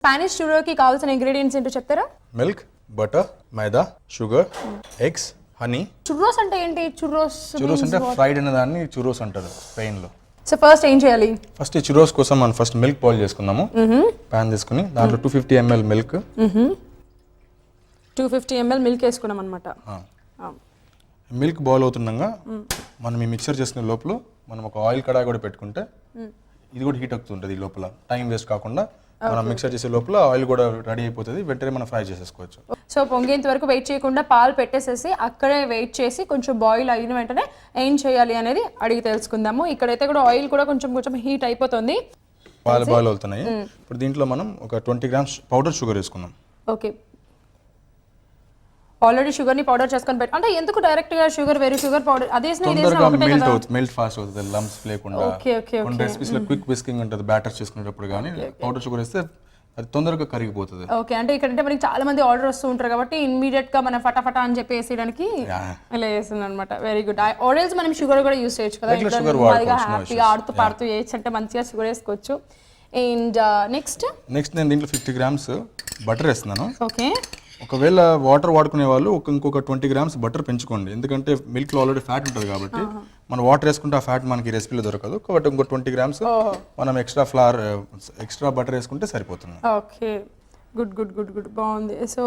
Spanish చుర్రోకి కావాల్సిన ingredients ఏంటో చెప్తారా? మిల్క్, బటర్, మైదా, షుగర్, ఎగ్స్, హనీ. చుర్రోస్ అంటే ఏంటి? చుర్రోస్ అంటే ఫ్రైడ్ అనే దాన్ని చుర్రోస్ అంటారు స్పెయిన్ లో. సో ఫస్ట్ ఏం చేయాలి? ఫస్ట్ ఈ చుర్రోస్ కోసం మనం ఫస్ట్ మిల్క్ బాయిల్ చేసుకుందాము. ప్యాన్ తీసుకుని దాంట్లో 250 ml మిల్క్, 250 ml మిల్క్ వేసుకున్నాం అనమాట. మిల్క్ బాయిల్ అవుతుండగా మనం ఈ మిక్సర్ చేసుకునే లోపల మనం ఒక ఆయిల్ కడాయి కూడా పెట్టుకుంటే ఇది కూడా హీట్ అవుతుంటుంది. ఈ లోపల టైం వేస్ట్ కాకుండా మనం మిక్సర్ చేసే లోపల ఆయిల్ కూడా రెడీ అయిపోతుంది, వెంటనే మనం ఫ్రై చేసేసుకోవచ్చు. సో పొంగేంత వరకు వెయిట్ చేయకుండా పాలు పెట్టేసేసి అక్కడే వెయిట్ చేసి కొంచెం బాయిల్ అయిన వెంటనే ఏం చేయాలి అనేది అడిగి తెలుసుకుందాము. ఇక్కడైతే కూడా ఆయిల్ కూడా కొంచెం హీట్ అయిపోతుంది, పాలు బాయిల్ అవుతున్నాయి. ఇప్పుడు దీంట్లో మనం ఒక 20 grams పౌడర్ షుగర్ వేసుకుందాం. ఓకే, ఆల్రెడీ షుగర్ ని పౌడర్ చేసుకొని పెట్టి అంటే ఎందుకు డైరెక్ట్ గా షుగర్ వేరు షుగర్ పౌడర్ అదేసినా మెల్ట్ ఫాస్ట్ అవుతుంది, లంప్స్ లేకుండా. కొన్ని రెసిపీస్ లో క్విక్ విస్కింగ్ ఉంటుంది బ్యాటర్ చేసుకునేటప్పుడు, కానీ పౌడర్ షుగర్ వేస్తే అది తొందరగా కరిగిపోతుంది. ఓకే, అంటే ఇక్కడ మనకి చాలా మంది ఆర్డర్ వస్తూ ఉంటారు కాబట్టి ఇమ్మీడియట్ గా మనం ఫటాఫటా అని చెప్పి వేసేయడానికి ఇలా వేస్తుంది అనమాట. Very good. ఆర్డర్స్ మనం షుగర్ కూడా యూస్ చేయొచ్చు కదా, హ్యాపీగా ఆడుతూ పాడుతూ వేయచ్చు అంటే మంచిగా షుగర్ వేసుకోవచ్చు. అండ్ నెక్స్ట్ నేను దీంట్లో 50 grams బటర్ వేస్తున్నాను. ఓకే, ఒకవేళ వాటర్ వాడుకునే వాళ్ళు ఇంకొక 20 grams బటర్ పెంచుకోండి, ఎందుకంటే మిల్క్ లో ఆల్రెడీ ఫ్యాట్ ఉంటుంది కాబట్టి మనం వాటర్ వేసుకుంటే ఆ ఫ్యాట్ మనకి రెసిపీలో దొరకదు. కాబట్టి ఇంకో 20 grams మనం ఎక్స్ట్రా బటర్ వేసుకుంటే సరిపోతుంది. Okay, good good good good, బాగుంది. సో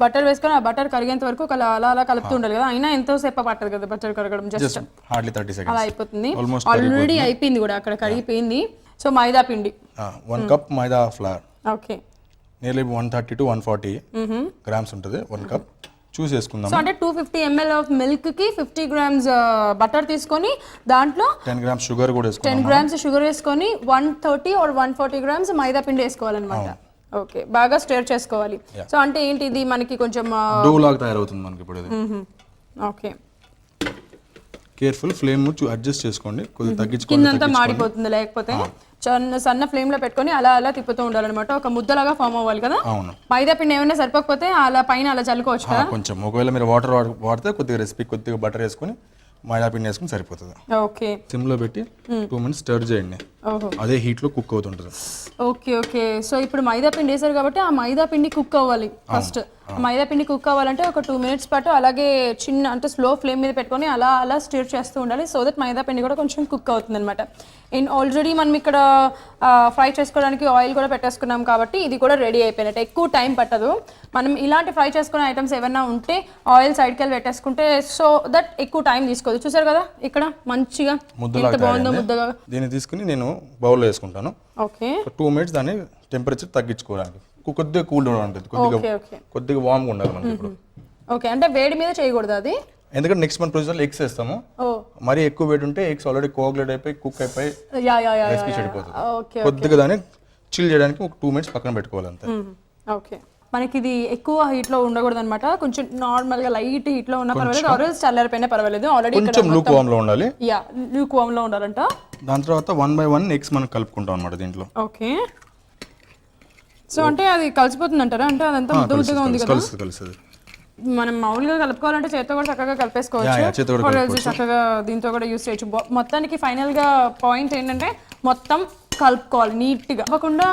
బటర్ వేసుకొని ఆ బటర్ కరిగేంత వరకు అలా కలుపుతూ ఉండాలి కదా. అయినా ఎంతో సేపు పట్టదు కదా బటర్ కరగడం, జస్ట్ హార్డ్లీ 30 seconds అలా అయిపోతుంది. ఆల్రెడీ అయిపోయింది కూడా, అక్కడ కరిగిపోయింది. సో మైదా పిండి 1 cup maida flower. Okay, nearly 130 to 140 grams ఉంటుంది 1 cup. చూస్ చేసుకుందాం. సో అంటే 250 ml ఆఫ్ మిల్క్ కి 50 grams బటర్ తీసుకొని దాంట్లో 10 grams షుగర్ కూడా వేసుకుందాం. 10 grams షుగర్ వేసుకొని 130 or 140 grams మైదా పిండి వేసుకోవాలన్నమాట. ఓకే, బాగా స్టిర్ చేసుకోవాలి. సో అంటే ఏంటి ఇది మనకి కొంచెం డో లాగా తయారవుతుంది మనకి ఇప్పుడు ఇది. ఓకే, కేర్ఫుల్ ఫ్లేమ్ అడ్జస్ట్ చేసుకోండి, కొద్దిగా తగ్గించుకోండి, కిందంతా మాడిపోతుంది. లేకపోతే సన్న ఫ్లేమ్ లో పెట్టుకొని అలా తిప్పుతూ ఉండాలన్నమాట. ఒక ముద్దలాగా ఫామ్ అవ్వాలి కదా. అవును, మైదా పిండి ఏమైనా సరిపోకపోతే అలా పైన అలా చల్లుకోవచ్చు కదా కొంచెం. ఒకవేళ మీరు వాటర్ వాడితే కొద్దిగా బటర్ వేసుకొని మైదా పిండి వేసుకుని సరిపోతుంది. ఓకే, సిమ్ లో పెట్టి 2 minutes స్టర్ చేయండి, అదే హీట్ లో కుక్ అవుతుంటుంది. ఓకే ఓకే, సో ఇప్పుడు మైదా పిండి వేసారు కాబట్టి ఆ మైదా పిండి కుక్ అవ్వాలి. ఫస్ట్ మైదా పిండి కుక్ అవ్వాలంటే ఒక 2 minutes పాటు అలాగే చిన్న అంటే స్లో ఫ్లేమ్ మీద పెట్టుకొని అలా స్టిర్ చేస్తూ ఉండాలి. సో దట్ మైదా పిండి కూడా కొంచెం కుక్ అవుతుంది అనమాట. అండ్ ఆల్రెడీ మనం ఇక్కడ ఫ్రై చేసుకోవడానికి ఆయిల్ కూడా పెట్టేసుకున్నాం కాబట్టి ఇది కూడా రెడీ అయిపోయినట్టు. ఎక్కువ టైం పట్టదు. మనం ఇలాంటి ఫ్రై చేసుకునే ఐటమ్స్ ఏమైనా ఉంటే ఆయిల్ సైడ్కి వెళ్ళి పెట్టేసుకుంటే సో దట్ ఎక్కువ టైం తీసుకోదు. చూసారు కదా ఇక్కడ మంచిగా ఎంత బాగుందో ముద్దగా. దీన్ని తీసుకుని నేను బౌల్లో వేసుకుంటాను. ఓకే, 2 minutes దాన్ని టెంపరేచర్ తగ్గించుకోవడానికి, కొద్దిగా కూల్ డౌన్ ఉంటుంది, కొద్దిగా వామ్గా ఉండాలి మనకి ఇప్పుడు. ఓకే, అంటే వేడి మీద చేయకూడదు అది, ఎందుకంటే నెక్స్ట్ మన ప్రొసీజర్ ఎగ్స్ వేస్తాము. మరి ఎక్కువ వేడి ఉంటే ఎగ్స్ ఆల్రెడీ కోఆగులేట్ అయిపోయి కుక్ అయిపోయి రెసిపీ చెడిపోతుంది. కొద్దిగా దాన్ని చిల్ చేయడానికి ఒక 2 minutes పక్కన పెట్టుకోవాలి అంతే. ఓకే, మనకి ఇది ఎక్కువ హీట్ లో ఉండకూడదు అనమాట. కొంచెం నార్మల్ గా లైట్ హీట్ లో ఉన్నా పర్వాలేదు, ఆరెల్స్ చల్లారిపోయినా పర్వాలేదు. ఆల్రెడీ కొంచెం లూక్ వామ్ లో ఉండాలి. లూక్ వామ్ లో ఉండాలంట. దాని తర్వాత 1 by 1 ఎగ్స్ మనం కలుపుకుంటాం అనమాట దీంట్లో. ఓకే, సో అంటే అది కలిసిపోతుంది అంటారా? అంటే అదంతా ముద్దగా ఉంది కదా. కలుస్తుంది. మనం మామూలుగా కలుపుకోవాలంటే చేతితో కూడా చక్కగా కలిపేసుకోవచ్చు, చక్కగా దీంతో కూడా యూస్ చేయొచ్చు. మొత్తానికి ఫైనల్ గా పాయింట్ ఏంటంటే మొత్తం కలుపుకోవాలి నీట్ గా, కాకుండా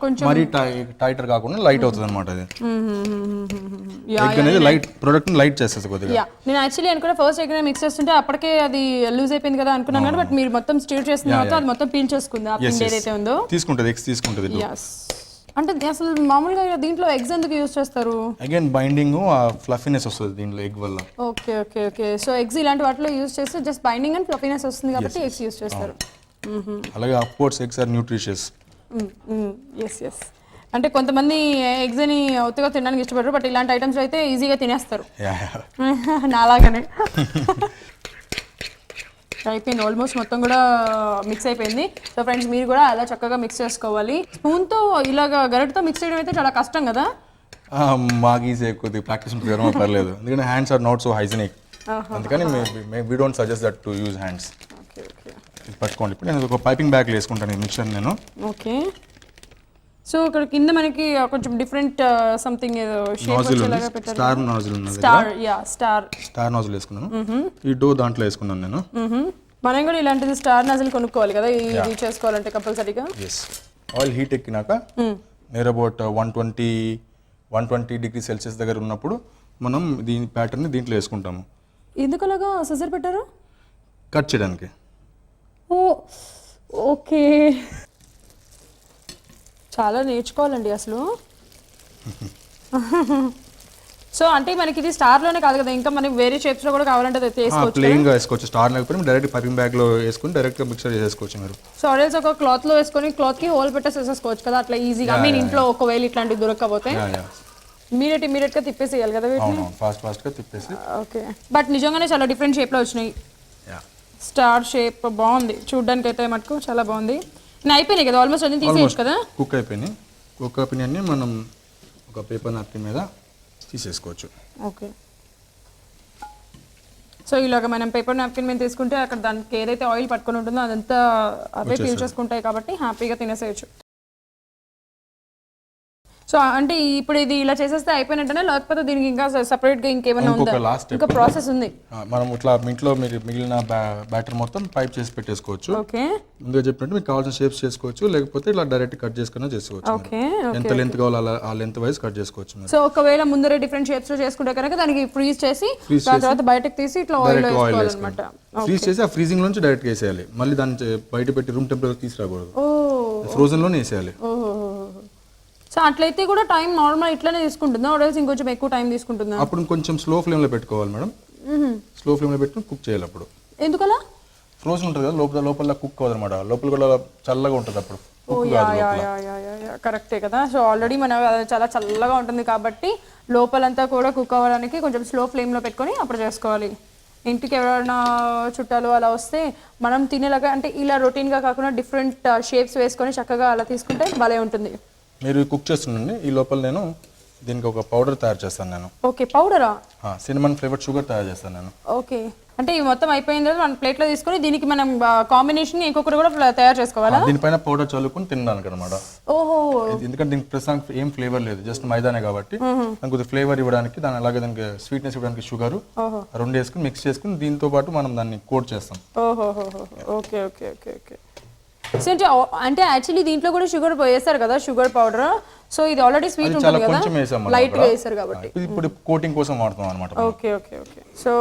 కొంచెం మరి టైటర్ కాకుండా లైట్ అవుతుంది అనమాట. అది లైట్ ప్రొడక్ట్ లైట్ చేస్తుంది కొద్దిగా. నేను యాక్చువల్లీ అనుకున్నా ఫస్ట్ ఎగ్ మిక్స్ చేస్తుంటే అప్పటికే అది లూజ్ అయిపోయింది కదా అనుకున్నాను, కానీ బట్ మీరు మొత్తం స్టిర్ చేసిన తర్వాత అది మొత్తం పీల్చేసుకుంది ఆ పిండి ఏదైతే ఉందో. తీసుకుంటుంది, ఎగ్స్ తీసుకుంటుంది. అంటే అసలు మామూలుగా దీంట్లో ఎగ్స్ ఎందుకు యూస్ చేస్తారు? అగైన్ బైండింగ్ ఫ్లఫీనెస్ వస్తుంది దీంట్లో ఎగ్ వల్ల. Okay okay okay, so eggs ఇలాంటి వాటిలో యూస్ చేస్తే జస్ట్ బైండింగ్ అండ్ ఫ్లఫీనెస్ వస్తుంది కాబట్టి ఎగ్స్ యూస్ చేస్తారు. అలాగే of course eggs are nutritious. Yes, అంటే కొంతమంది ఎగ్స్ ని ఒత్తుగా తినడానికి ఇష్టపడరు, బట్ ఇలాంటి ఐటమ్స్ అయితే ఈజీగా తినేస్తారు నాలాగానే. అయిపోయింది, ఆల్మోస్ట్ మొత్తం కూడా మిక్స్ అయిపోయింది. సో ఫ్రెండ్స్ మీరు కూడా అలా చక్కగా మిక్స్ చేసుకోవాలి. స్పూన్తో ఇలాగ గరిటతో మిక్స్ చేయడం అయితే చాలా కష్టం కదా. మాకు ఈజీ కొద్దిగా ప్రాక్టీస్ ఉంటుంది, పర్లేదు. ఎందుకంటే hands are not so hygienic, అందుకని we don't suggest that to use hands. పట్టుకోండి. ఇప్పుడు నేను ఒక పైపింగ్ బ్యాగ్ వేసుకుంటాను ఈ మిక్చర్ నేను. ఓకే, సో ఇక్కడ కింద మనకి కొంచెం డిఫరెంట్ సంథింగ్ ఏదో షేప్ వచ్చేలాగా పెట్టారు. స్టార్ నాజిల్ ఉంది. స్టార్ నాజిల్ వేసుకున్నాను. ఈ డో దాంట్లో వేసుకున్నాను నేను. మనం కూడా ఇలాంటిది స్టార్ నాజిల్ కొనుక్కోవాలి కదా ఇది చేసుకోవాలంటే కంపల్సరీగా. ఆయిల్ హీట్ ఎక్కినాక నియర్ అబౌట్ 120 డిగ్రీ సెల్సియస్ దగ్గర ఉన్నప్పుడు మనం దీని ప్యాటర్న్ని దీంట్లో వేసుకుంటాము. ఎందుకు అలాగా సిజర్ పెట్టారు? కట్ చేయడానికి. ఓ ఓకే, చాలా నేర్చుకోవాలండి అసలు. సో అంటే మనకి ఇది స్టార్లోనే కాదు కదా, ఇంకా మనకి వేరే షేప్స్లో కూడా కావాలంటే అది చేసుకోవచ్చు. ప్లెయిన్గా వేసుకోవచ్చు. స్టార్ లేకపోతే డైరెక్ట్ పైపింగ్ బ్యాగ్లో వేసుకుని డైరెక్ట్గా మిక్సర్ చేసేసుకోవచ్చు మీరు. సో ఆర్డర్స్ ఒక క్లాత్లో వేసుకొని క్లాత్కి హోల్ పెట్టేసేసుకోవచ్చు కదా అట్లా ఈజీగా. ఐ మీన్ ఇంట్లో ఒకవేళ ఇట్లాంటివి దొరకకపోతే ఇమీడియట్గా తిప్పేసేయాలి కదా వీటిని. ఫాస్ట్గా తిప్పేసి. ఓకే, బట్ నిజంగానే చాలా డిఫరెంట్ షేప్లో వచ్చినాయి. స్టార్ షేప్ బాగుంది చూడడానికి అయితే మటుకు చాలా బాగుంది. నేను అయిపోయినాయి కదా ఆల్మోస్ట్ అన్ని తీసేయచ్చు కదా. కుక్ అయిపోయినాయి. కుక్ అయిపోయినాయి మనం ఒక పేపర్ నాప్కిన్ మీద తీసేసుకోవచ్చు. ఓకే, సో ఇలాగ మనం పేపర్ నాప్కిన్ మీద తీసుకుంటే అక్కడ దానికి ఏదైతే ఆయిల్ పట్టుకొని ఉంటుందో అదంతా అవే పీల్చేసుకుంటాయి కాబట్టి హ్యాపీగా తినేసేయచ్చు. సో అంటే ఇప్పుడు ఇది ఇలా చేసేస్తే అయిపోయినట్టనే, లేకపోతే దీనికి ఇంకా సెపరేట్గా ఇంకేమైనా ఉందా? ఇంకా ప్రాసెస్ ఉంది. మనం ఇట్లా ఇంట్లో మీరు మిగిలిన బ్యాటర్ మొత్తం పైప్ చేసి పెట్టేసుకోవచ్చు. ఓకే, ముందుగా చెప్పినట్టు మీకు కావాల్సిన షేప్స్ చేసుకోవచ్చు, లేకపోతే ఇలా డైరెక్ట్ కట్ చేసుకున్నా చేసుకోవచ్చు. ఓకే, ఎంత లెంత్ కావాలో ఆ లెంత్ వైజ్ కట్ చేసుకోవచ్చు. సో ఒకవేళ ముందరే డిఫరెంట్ షేప్స్ లో చేసుకుంటే కనుక దానికి ఫ్రీజ్ చేసి దాని తర్వాత బయటకు తీసి ఇట్లా ఆయిల్ వేసుకోవాలన్నమాట. ఫ్రీజ్ చేసి ఆ ఫ్రీజింగ్ నుంచి డైరెక్ట్ వేసేయాలి. మళ్ళీ దాన్ని బయట పెట్టి రూమ్ టెంపరేచర్ తీసుకురాకూడదు. ఫ్రోజన్ లోనే వేసేయాలి. సో అట్లయితే కూడా టైం నార్మల్ ఇట్లానే తీసుకుంటుందా, ఆర్డర్స్ ఇంకొంచెం ఎక్కువ టైం తీసుకుంటుందా? అప్పుడు కొంచెం స్లో ఫ్లేమ్ లో పెట్టుకోవాలి మేడం. స్లో ఫ్లేమ్ లో పెట్టుకుని కుక్ చేయాలి. అప్పుడు ఎందుకలా? ఫ్రోజన్ ఉంటుంది కదా లోపల కుక్ అవ్వదు అనమాట. లోపల కూడా చల్లగా ఉంటుంది అప్పుడు. కరెక్టే కదా. సో ఆల్రెడీ మన చాలా చల్లగా ఉంటుంది కాబట్టి లోపలంతా కూడా కుక్ అవ్వడానికి కొంచెం స్లో ఫ్లేమ్లో పెట్టుకొని అప్పుడు చేసుకోవాలి. ఇంటికి ఎవరైనా చుట్టాలు అలా వస్తే మనం తినేలాగా అంటే ఇలా రొటీన్గా కాకుండా డిఫరెంట్ షేప్స్ వేసుకొని చక్కగా అలా తీసుకుంటే భలే ఉంటుంది. మీరు కుక్ చేస్తుండండి. ఈ లోపల నేను దీనికి ఒక పౌడర్ తయారు చేస్తాను నేను. ఓకే, పౌడరా? సినమన్ ఫ్లేవర్డ్ షుగర్ తయారు చేస్తాను నేను. ఓకే, అంటే ఇవి మొత్తం అయిపోయిన తర్వాత మనం ప్లేట్లో తీసుకొని దీనికి మనం కాంబినేషన్ ఇంకొకటి కూడా తయారు చేసుకోవాలా? దీనిపైన పౌడర్ చల్లుకొని తినడానికి అనమాట. ఓహో, ఎందుకంటే దీనికి ప్రస్తుతానికి ఏం ఫ్లేవర్ లేదు, జస్ట్ మైదానే కాబట్టి దానికి కొద్దిగా ఫ్లేవర్ ఇవ్వడానికి, దాని అలాగే దానికి స్వీట్నెస్ ఇవ్వడానికి షుగర్ రెండు వేసుకుని మిక్స్ చేసుకుని దీంతో పాటు మనం దాన్ని కోట్ చేస్తాం. ఓహో, okay okay okay okay. So అంటే యాక్చువల్లీ దీంట్లో కూడా షుగర్ వేస్తారు కదా, షుగర్ పౌడర్. సో ఇది ఆల్రెడీ స్వీట్ ఉంటుంది కదా, లైట్ గా వేస్తారు కాబట్టి ఇప్పుడు కోటింగ్ కోసం వాడుతున్నాం అన్నమాట. Okay okay okay. సో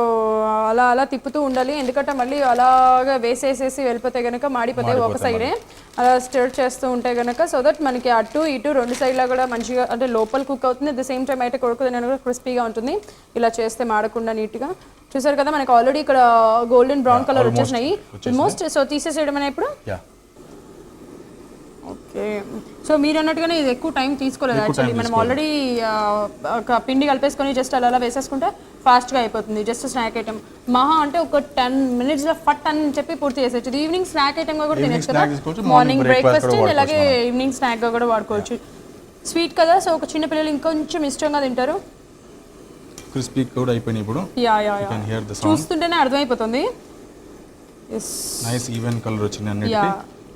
అలా తిప్పుతూ ఉండాలి, ఎందుకంటే మళ్ళీ అలాగా వేసేసేసి వెళ్ళిపోతే కనుక మాడిపోతాయి ఒక సైడే. అలా స్టిర్ చేస్తూ ఉంటే కనుక సో దట్ మనకి అటు ఇటు రెండు సైడ్లా కూడా మంచిగా అంటే లోపల కుక్ అవుతుంది, అట్ ద సేమ్ టైం అయితే కొడుకుతుంది కూడా క్రిస్పీగా ఉంటుంది. ఇలా చేస్తే మాడకుండా నీట్గా. చూసారు కదా మనకి ఆల్రెడీ ఇక్కడ గోల్డెన్ బ్రౌన్ కలర్ వచ్చేసినాయి ఆల్మోస్ట్. సో తీసేసేయడం అనే ఇప్పుడు. ఓకే, సో మీరు అన్నట్టుగానే ఇది ఎక్కువ టైం తీసుకోలేదు యాక్చువల్లీ. మనం ఆల్రెడీ ఒక పిండి కలిపేసుకొని జస్ట్ అలా వేసేసుకుంటే ఫాస్ట్గా అయిపోతుంది. జస్ట్ స్నాక్ ఐటమ్ మహా అంటే ఒక 10 minutesలో ఫట్ అని చెప్పి పూర్తి చేసేచ్చు. ఈవినింగ్ స్నాక్ ఐటమ్గా కూడా తినచ్చు కదా, మార్నింగ్ బ్రేక్ఫాస్ట్ అలాగే ఈవినింగ్ స్నాక్గా కూడా వాడుకోవచ్చు. స్వీట్ కదా, సో ఒక చిన్న పిల్లలు ఇంకొంచెం ఇష్టంగా తింటారు. క్రిస్పీ కూడా అయిపోయినాయి ఇప్పుడు. చూస్తుంటేనే అర్థమైపోతుంది. నైస్ ఈవెన్ కలర్ వచ్చింది అన్నిటికీ.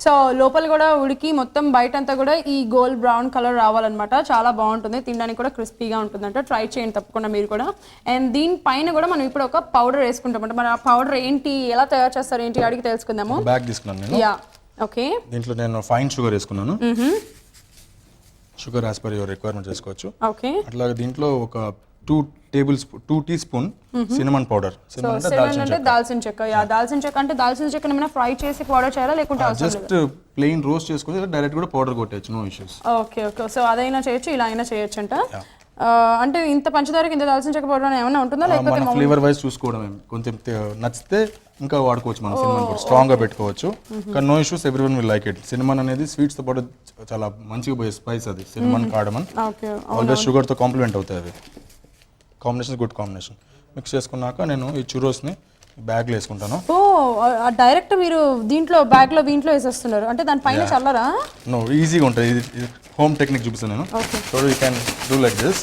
సో లోపల కూడా ఉడికి మొత్తం బయట అంతా కూడా ఈ గోల్డ్ బ్రౌన్ కలర్ రావాలన్నమాట. చాలా బాగుంటుంది, తినడానికి కూడా క్రిస్పీగా ఉంటుందంట. ట్రై చేయండి తప్పకుండా మీరు కూడా. అండ్ దీనిపైన కూడా మనం ఇప్పుడు ఒక పౌడర్ వేసుకుంటామంట. మరి ఆ పౌడర్ ఏంటి, ఎలా తయారు చేస్తారు ఏంటి అడిగి తెలుసుకుందాము. బ్యాగ్ తీసుకున్నాను నేను. Yeah okay. దీంట్లో నేను ఫైన్ షుగర్ వేసుకున్నాను. Sugar as per your requirement చేసుకోవచ్చు. ఓకే, అట్లాగే దీంట్లో ఒక 2 teaspoon సినమన్ పౌడర్. సినమన్ అంటే దాల్చిన చెక్క. యా, దాల్చిన చెక్క అంటే దాల్చిన చెక్కని ఏమైనా ఫ్రై చేసి పౌడర్ చేయాలా లేకుంటే జస్ట్ ప్లెయిన్ రోస్ట్ చేసుకోవచ్చు, డైరెక్ట్ కూడా పౌడర్ కొట్టచ్చు, no issues. Okay okay. So అదైనా చేయొచ్చు, ఇలా అయినా చేయొచ్చు అంట. అంటే ఇంత పంచదారకి ఇంత దాల్చిన చెక్క పౌడర్ ఏమైనా ఉంటుందా లేకపోతే ఫ్లేవర్ వైజ్ చూసుకోవడమే. కొంచెం నచ్చితే ఇంకా వాడుకోవచ్చు మనం. సినమన్ పౌడర్ స్ట్రాంగ్ గా పెట్టుకోవచ్చు, కానీ no issues, everyone will like it. Cinnamon అనేది స్వీట్స్ తో పాటు చాలా మంచిగా పోయే స్పైస్ అది. సినమన్ కార్డమన్ ఆల్వేస్ షుగర్ తో కాంప్లిమెంట్ అవుతాయి అవి. Combination good combination. మిక్స్ చేసుకున్నాక నేను ఈ చురోస్ని బ్యాగ్లో వేసుకుంటాను. ఓ డైరెక్ట్ మీరు దీంట్లో బ్యాగ్లో దీంట్లో వేసేస్తున్నారు అంటే దానిపైన చల్లరా? నో, ఈజీగా ఉంటుంది. ఇది హోమ్ టెక్నిక్ చూపిస్తాను నేను. So you can do like this.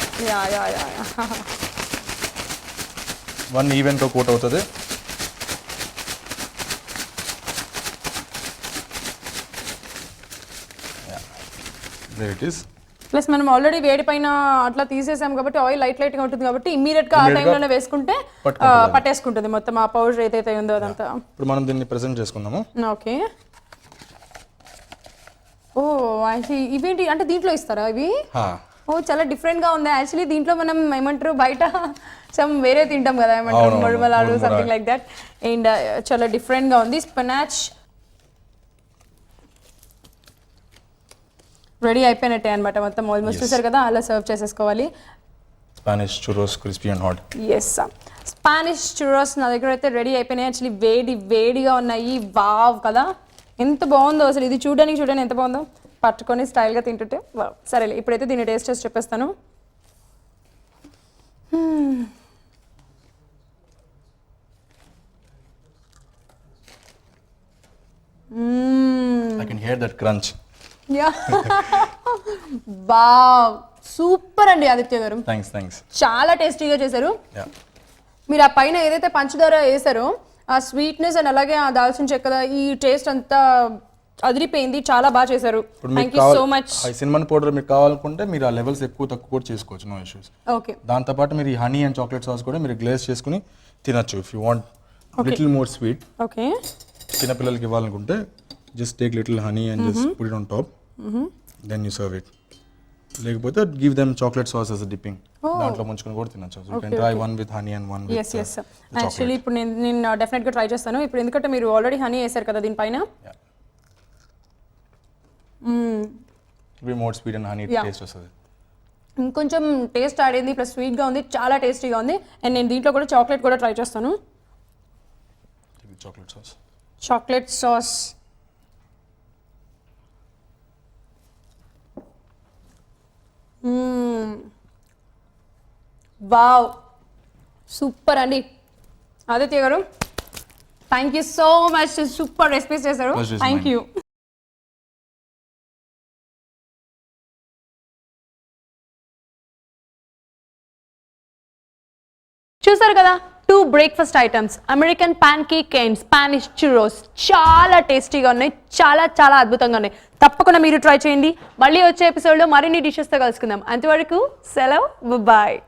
One ఈవెన్గా కోట్ అవుతుంది. There it is. ప్లస్ మనం ఆల్రెడీ వేడి పైన అట్లా తీసేసాం కాబట్టి ఆయిల్ లైట్ గా ఉంటుంది కాబట్టి ఇమ్మీడియట్ గా ఆ టైంలోనే వేసుకుంటే పట్టేసుకుంటుంది మొత్తం ఆ పౌడర్ ఏదైతే ఉందో అదంతా. ఇప్పుడు మనం దీన్ని ప్రెజెంట్ చేసుకుందాము. ఓకే. ఓ యాక్చువల్లీ ఇవేంటి అంటే దీంట్లో ఇస్తారా ఇవి? ఓ చాలా డిఫరెంట్ గా ఉంది యాక్చువల్లీ. దీంట్లో మనం ఏమంటారు బయట సమ్ వేరే తింటాం కదా ఏమంటారు మురుమలాలు సంథింగ్ లైక్ దట్. అండ్ చాలా డిఫరెంట్ గా ఉంది. స్పినాచ్ రెడీ అయిపోయినట్టే అనమాట మొత్తం ఆల్మోస్ట్. చూసారు కదా, అలా సర్వ్ చేసేసుకోవాలి. Spanish churros crispy and hot. Yes, Spanish churros నా దగ్గర అయితే రెడీ అయిపోయినాయి. యాక్చువల్లీ వేడిగా ఉన్నాయి. వావ్ కదా, ఎంత బాగుందో అసలు. ఇది చూడడానికి ఎంత బాగుందో, పట్టుకొని స్టైల్గా తింటుంటే వావ్. సరేలే, ఇప్పుడైతే దీన్ని టేస్ట్ చేసి చెప్పేస్తాను. I can hear that crunch. Wow, super అండి ఆదిత్య గారు. థ్యాంక్స్. చాలా టేస్టీగా చేశారు. మీరు ఆ పైన ఏదైతే పంచదార వేసారో ఆ స్వీట్నెస్ అండ్ అలాగే ఆ దాల్చిన చెక్క ఈ టేస్ట్ అంతా అదిరిపోయింది. చాలా బాగా చేశారు. Thank you so much. Cinnamon powder మీకు కావాలనుకుంటే మీరు ఆ లెవెల్స్ ఎక్కువ తక్కువ కూడా చేసుకోవచ్చు, నో ఇష్యూస్. ఓకే, దాంతోపాటు మీరు ఈ హనీ అండ్ చాక్లెట్ సాస్ కూడా మీరు గ్లేజ్ చేసుకుని తినచ్చు if you want little more sweet. Okay, చిన్నపిల్లలకి ఇవ్వాలనుకుంటే just take little honey and just put it on top, then you serve it. లేకపోతే give them chocolate sauce as a dipping. దాంట్లో ముంచుకొని కూడా తినచ్చు. You can try one with honey and one with yes. Actually ఇప్పుడు నేను definite గా try చేస్తాను. ఇప్పుడు ఎందుకంటే మీరు ఆల్రెడీ హనీ వేసారు కదా దీనిపైన. Be more sweet and honey taste వస్తుంది. ఇంకొంచెం టేస్ట్ యాడ్ అయింది, ప్లస్ స్వీట్గా ఉంది, చాలా టేస్టీగా ఉంది. అండ్ నేను దీంట్లో కూడా చాక్లెట్ కూడా ట్రై చేస్తాను. చాక్లెట్ సాస్ వావ్, సూపర్ అండి ఆదిత్య గారు. Thank you so much, super recipes చేశారు. Thank you. చూసారు కదా, 2 breakfast items, American pancake and Spanish churros. చాలా టేస్టీగా ఉన్నాయి, చాలా అద్భుతంగా ఉన్నాయి. తప్పకుండా మీరు ట్రై చేయండి. మళ్ళీ వచ్చే ఎపిసోడ్లో మరిన్ని డిషెస్తో కలుసుకుందాం. అంతవరకు సెలవు, బాయ్.